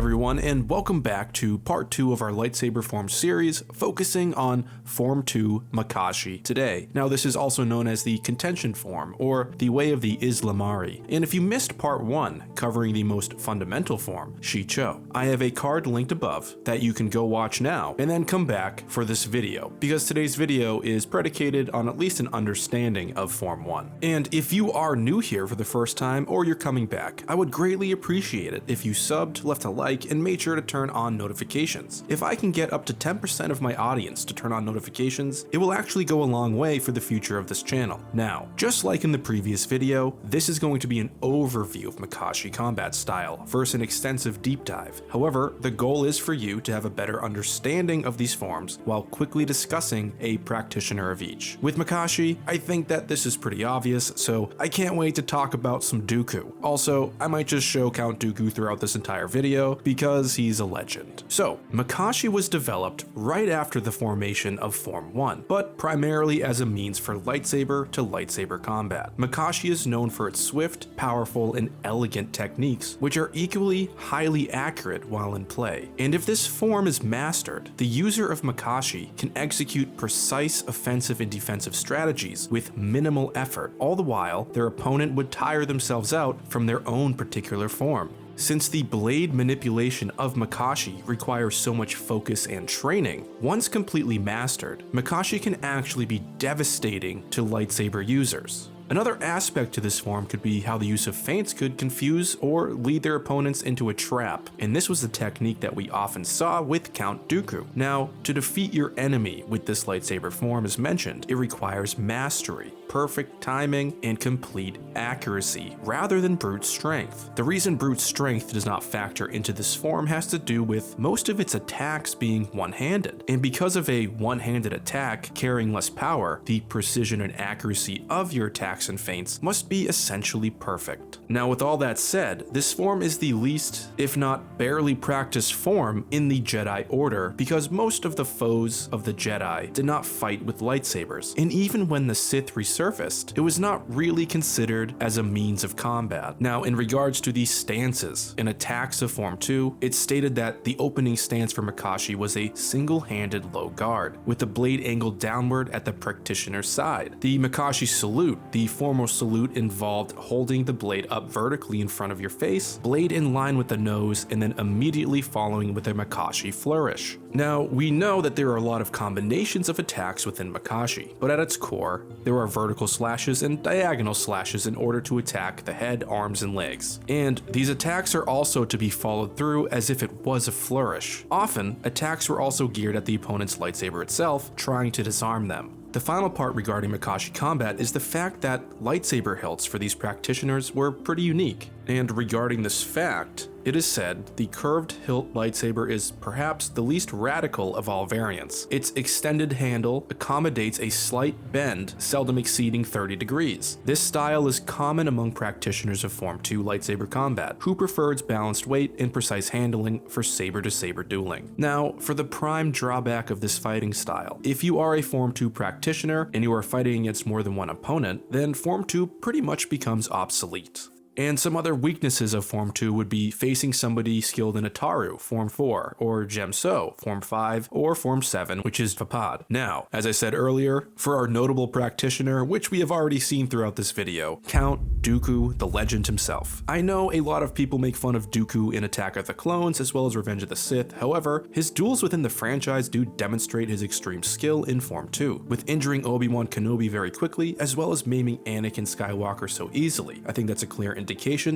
everyone, and welcome back to part 2 of our Lightsaber Forms series, focusing on Form 2 Makashi today. Now, this is also known as the Contention Form, or the Way of the Ysalamiri. And if you missed part 1, covering the most fundamental form, Shii-Cho, I have a card linked above that you can go watch now, and then come back for this video, because today's video is predicated on at least an understanding of Form 1. And if you are new here for the first time, or you're coming back, I would greatly appreciate it if you subbed, left a like, and made sure to turn on notifications. If I can get up to 10% of my audience to turn on notifications, it will actually go a long way for the future of this channel. Now, just like in the previous video, this is going to be an overview of Makashi combat style versus an extensive deep dive. However, the goal is for you to have a better understanding of these forms while quickly discussing a practitioner of each. With Makashi, I think that this is pretty obvious, so I can't wait to talk about some Dooku. Also, I might just show Count Dooku throughout this entire video because he's a legend. So, Makashi was developed right after the formation of Form 1, but primarily as a means for lightsaber-to-lightsaber combat. Makashi is known for its swift, powerful, and elegant techniques, which are equally highly accurate while in play. And if this form is mastered, the user of Makashi can execute precise offensive and defensive strategies with minimal effort, all the while their opponent would tire themselves out from their own particular form. Since the blade manipulation of Makashi requires so much focus and training, once completely mastered, Makashi can actually be devastating to lightsaber users. Another aspect to this form could be how the use of feints could confuse or lead their opponents into a trap, and this was the technique that we often saw with Count Dooku. Now, to defeat your enemy with this lightsaber form as mentioned, it requires mastery, perfect timing, and complete accuracy, rather than brute strength. The reason brute strength does not factor into this form has to do with most of its attacks being one-handed, and because of a one-handed attack carrying less power, the precision and accuracy of your attacks and feints must be essentially perfect. Now, with all that said, this form is the least, if not barely practiced form in the Jedi Order, because most of the foes of the Jedi did not fight with lightsabers, and even when the Sith resurfaced, it was not really considered as a means of combat. Now, in regards to the stances and attacks of Form 2, it's stated that the opening stance for Makashi was a single-handed low guard, with the blade angled downward at the practitioner's side. The Makashi salute, the formal salute, involved holding the blade up vertically in front of your face, blade in line with the nose, and then immediately following with a Makashi flourish. Now, we know that there are a lot of combinations of attacks within Makashi, but at its core, there are vertical slashes and diagonal slashes in order to attack the head, arms, and legs. And these attacks are also to be followed through as if it was a flourish. Often, attacks were also geared at the opponent's lightsaber itself, trying to disarm them. The final part regarding Makashi combat is the fact that lightsaber hilts for these practitioners were pretty unique. And regarding this fact, it is said the curved hilt lightsaber is perhaps the least radical of all variants. Its extended handle accommodates a slight bend, seldom exceeding 30 degrees. This style is common among practitioners of Form 2 lightsaber combat, who prefers balanced weight and precise handling for saber-to-saber dueling. Now, for the prime drawback of this fighting style, if you are a Form 2 practitioner and you are fighting against more than one opponent, then Form 2 pretty much becomes obsolete. And some other weaknesses of Form 2 would be facing somebody skilled in Ataru, Form 4, or Gemso, Form 5, or Form 7, which is Fapad. Now, as I said earlier, for our notable practitioner, which we have already seen throughout this video, Count Dooku, the legend himself. I know a lot of people make fun of Dooku in Attack of the Clones as well as Revenge of the Sith, however, his duels within the franchise do demonstrate his extreme skill in Form 2, with injuring Obi-Wan Kenobi very quickly, as well as maiming Anakin Skywalker so easily. I think that's a clear indication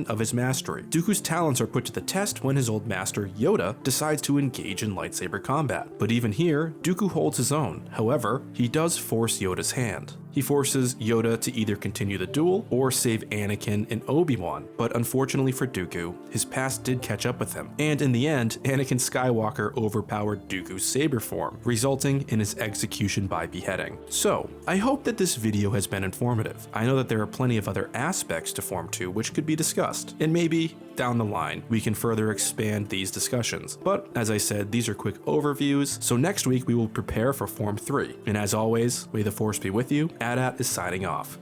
of his mastery. Dooku's talents are put to the test when his old master, Yoda, decides to engage in lightsaber combat. But even here, Dooku holds his own. However, he does force Yoda's hand. He forces Yoda to either continue the duel or save Anakin and Obi-Wan, but unfortunately for Dooku, his past did catch up with him, and in the end, Anakin Skywalker overpowered Dooku's saber form, resulting in his execution by beheading. So, I hope that this video has been informative. I know that there are plenty of other aspects to Form 2 which could be discussed, and maybe down the line we can further expand these discussions. But as I said, these are quick overviews, so next week we will prepare for Form 3. And as always, may the Force be with you. AT-AT is signing off.